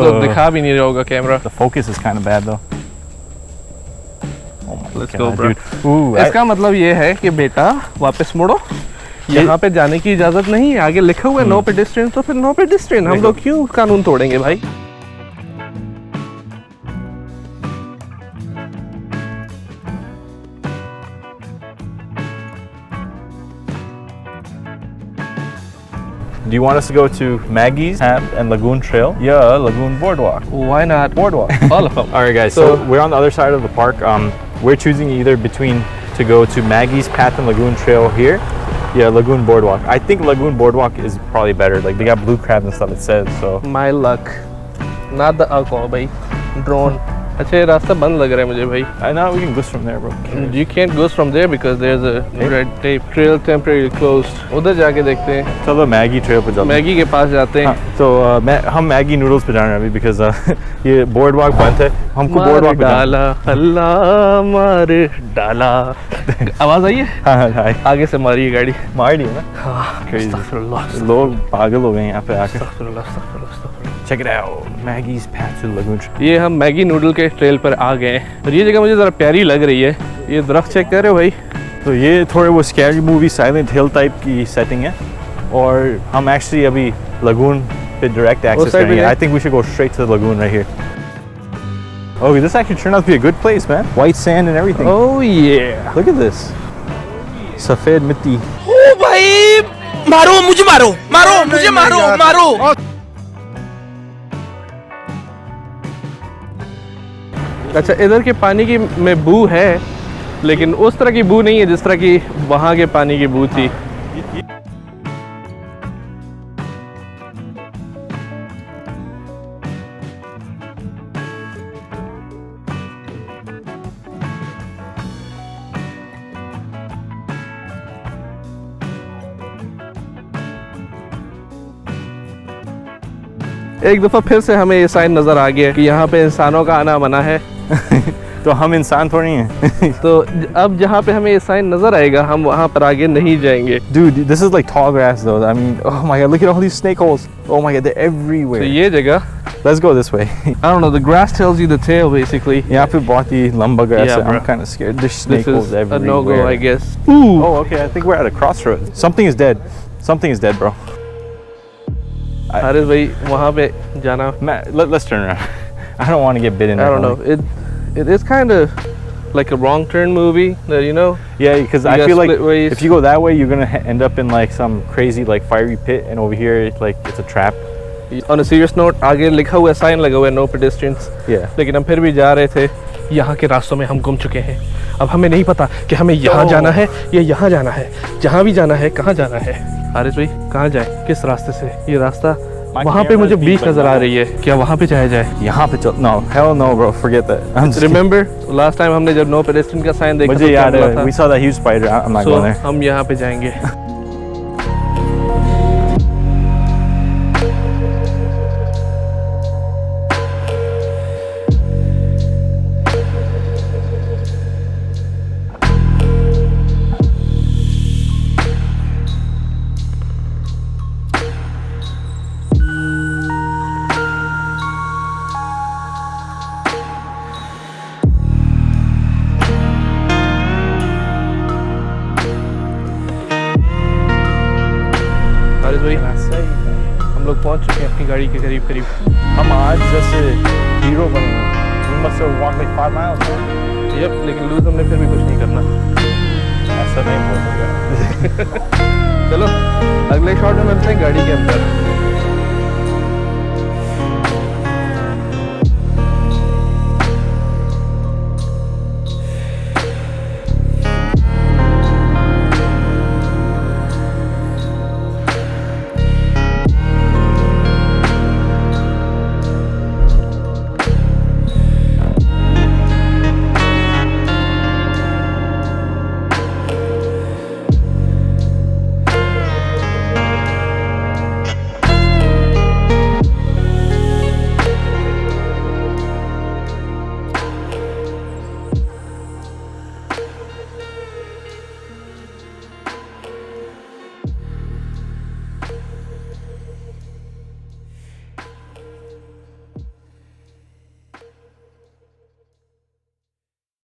तो दिखा भी नहीं रहा होगा camera. The focus is kind of bad though. Oh my Let's go, God, bro. dude. Ooh, इसका मतलब ये है कि बेटा वापस मुड़ो, यहाँ पे जाने की इजाजत नहीं है। आगे लिखा हुआ है नो पेडेस्ट्रियन, तो फिर नो पेडेस्ट्रियन। हम लोग क्यों कानून तोड़ेंगे भाई? Do you want us to go to Maggie's and Lagoon Trail? Yeah, Lagoon Boardwalk. Why not? Boardwalk. All of them. All right, guys. So we're on the other side of the park. We're choosing either between to go to Maggie's Path and Lagoon Trail here. Yeah, Lagoon Boardwalk. I think Lagoon Boardwalk is probably better. Like they got blue crabs and stuff. It says so. My luck. Not the alcohol, भाई. Drone. अच्छा ये रास्ता बंद लग रहा है मुझे भाई। I know we can go from there, bro. You can't go from there because there's a red tape. Trail temporarily closed. उधर जाके देखते हैं। चलो मैगी ट्रेल पे चलते हैं। मैगी के पास जाते हैं। तो हम मैगी नूडल्स पे जा रहे हैं अभी बिकॉज ये बोर्डवॉक बंद है। हमको बोर्डवॉक पे डाला अल्लाह मार डाला। आवाज आई है? हाँ, आगे से मारी गाड़ी। मार दी ना? हाँ। लोग पागल हो गए यहाँ पे आकर। Check it out, Maggie's Path to Lagoon Trail. ये हम मैगी नूडल के ट्रेल पर आ गए हैं और ये जगह मुझे ज़रा प्यारी लग रही है। ये दरख्त चेक कर रहे हो भाई? तो ये थोड़े वो scary movie silent hill type की सेटिंग है और हम एक्चुअली अभी लगून पे डायरेक्ट एक्सेस करेंगे। I think we should go straight to the lagoon right here. Oh, this actually turned out to be a good place, man. White sand and everything. Oh yeah. Look at this. सफेद मिट्टी। ओ भाई मारो मुझे मारो मारो मुझे मारो मारो। अच्छा इधर के पानी की में बू है लेकिन उस तरह की बू नहीं है जिस तरह की वहाँ के पानी की बू थी। एक दफ़ा फिर से हमें ये साइन नज़र आ गया कि यहाँ पे इंसानों का आना मना है। तो हम इंसान थोड़ी हैं। तो अब जहाँ पे हमें ये साइन नज़र आएगा हम वहाँ पर आगे नहीं जाएंगे। Dude, this is like tall grass though. I mean, oh my God, look at all these snake holes. Oh my God, they're everywhere. तो ये जगह Let's go this way. I don't know, the grass tells you the tail basically. यहाँ पे बहुत ही लंबा grass Yeah, है। bro. I'm kind of scared. There's snake This holes is a everywhere. no-go, I guess. Ooh. Oh, okay. I think we're at a crossroad. Something is dead. Something is dead, bro. Haris भाई वहाँ पे जाना। Let's turn around. I don't want to get bitten. I don't know. It is kind of like a wrong turn movie that you know. Yeah, because I got feel like split ways. if you go that way, you're gonna end up in like some crazy like fiery pit, and over here it's like it's a trap. On a serious note, आगे लिखा हुआ sign लगा हुआ है no pedestrians. Yeah. लेकिन हम फिर भी जा रहे थे। यहाँ के रास्तों में हम गुम चुके हैं। अब हमें नहीं पता कि हमें यहाँ जाना है या यहाँ जाना है। जहाँ भी जाना है कहाँ जाना है? हारिस भाई कहाँ जाए? किस रास्ते से? ये रास्ता वहाँ पे मुझे बीच नजर आ रही है। क्या वहाँ पे जाया जाए? यहाँ पे चल? No, hell no, bro. Forget that. Remember last time हमने जब no pedestrian का साइन देखा मुझे याद है। We saw that huge spider. I'm not going there. हम यहाँ पे जाएंगे। हम लोग पहुंच चुके हैं अपनी गाड़ी के करीब करीब। हम आज जैसे हीरो बने। We must have walked like 5 miles. Yep, लेकिन लूज हमने फिर भी कुछ नहीं करना। ऐसा नहीं बोल सकता। चलो अगले शॉट में मिलते हैं गाड़ी के अंदर।